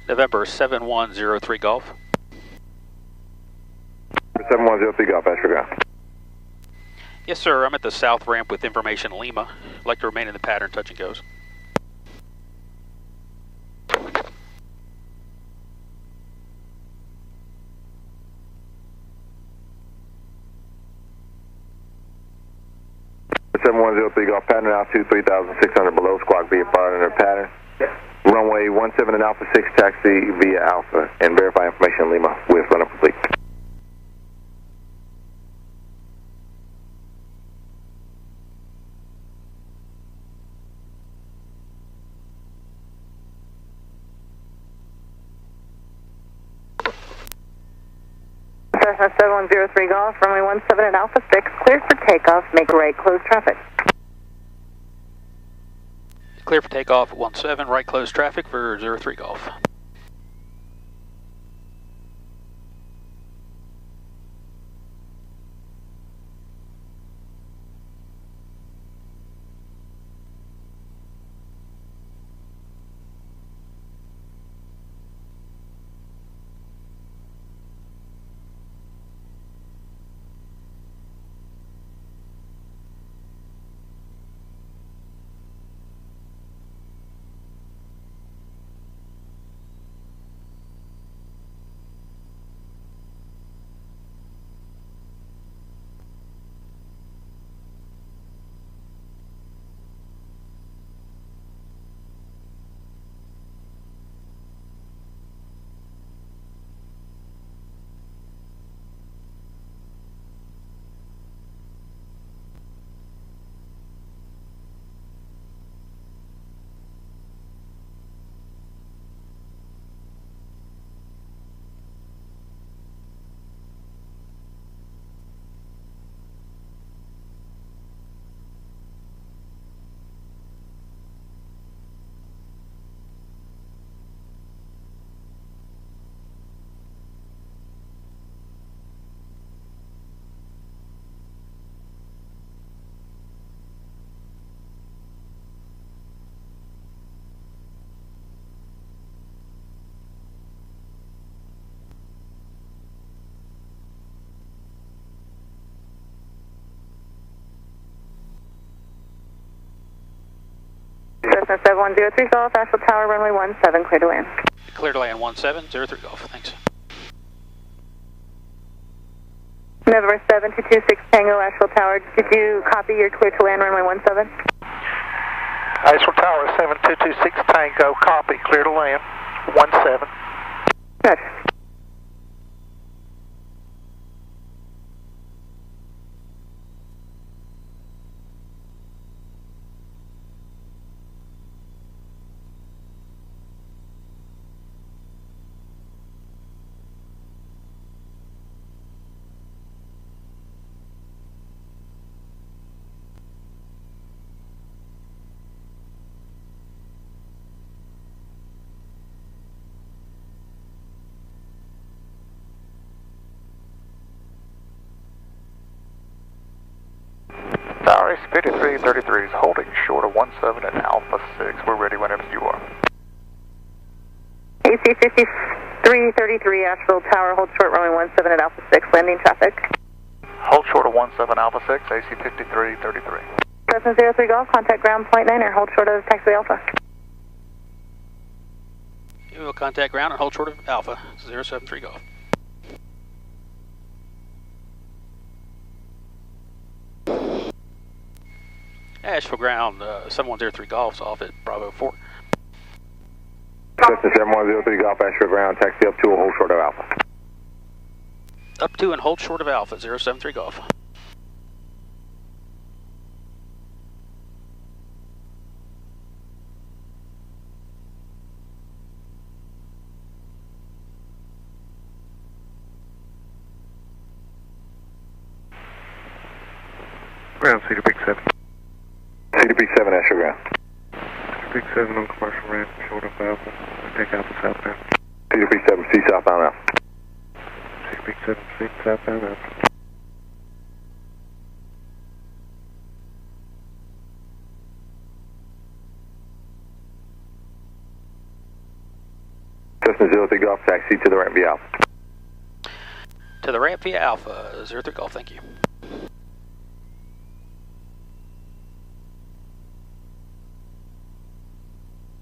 November 7103 Golf. 7103 Golf, Asheville ground. Yes, sir. I'm at the south ramp with information Lima. I'd like to remain in the pattern, touch and goes. For 7103 Golf, pattern altitude 3,600 below, squawk via fire under pattern. Runway 17 and Alpha 6 taxi via Alpha and verify information Lima with run up complete. Cessna 7103 Golf, runway 17 at Alpha 6, cleared for takeoff, make right, close traffic. Clear for takeoff at 17, right close traffic for 03 Golf. Cessna 7103 Golf, Asheville Tower, runway 17, clear to land. Clear to land 17, 03 Golf. Thanks. November 7226 Tango, Asheville Tower, did you copy your clear to land runway 17? Asheville Tower 7226 Tango, copy, clear to land 17. Good. Tower AC5333 is holding short of 17 at Alpha 6. We're ready whenever you are. AC5333 Asheville Tower, hold short runway 17 at Alpha 6, landing traffic. Hold short of 17 Alpha 6, AC5333. Cessna 03 Golf, contact ground point 9 hold short of taxiway Alpha. You will contact ground and hold short of Alpha 073 Golf. Asheville ground 7103 Golf's off at Bravo 4. Cessna 7103 Golf, Asheville ground, taxi up to a hold short of Alpha. Up to and hold short of Alpha 073 Golf. Ground Cedar Peak 7. Cedar Peak 7, Asheville ground. Cedar Peak 7 on commercial ramp, short of Alpha. Take Alpha southbound. Cedar Peak 7, C southbound Alpha. Cedar Peak 7, C southbound Alpha. Cessna 03 Golf, taxi to the ramp via Alpha. To the ramp via Alpha, 03 Golf, thank you.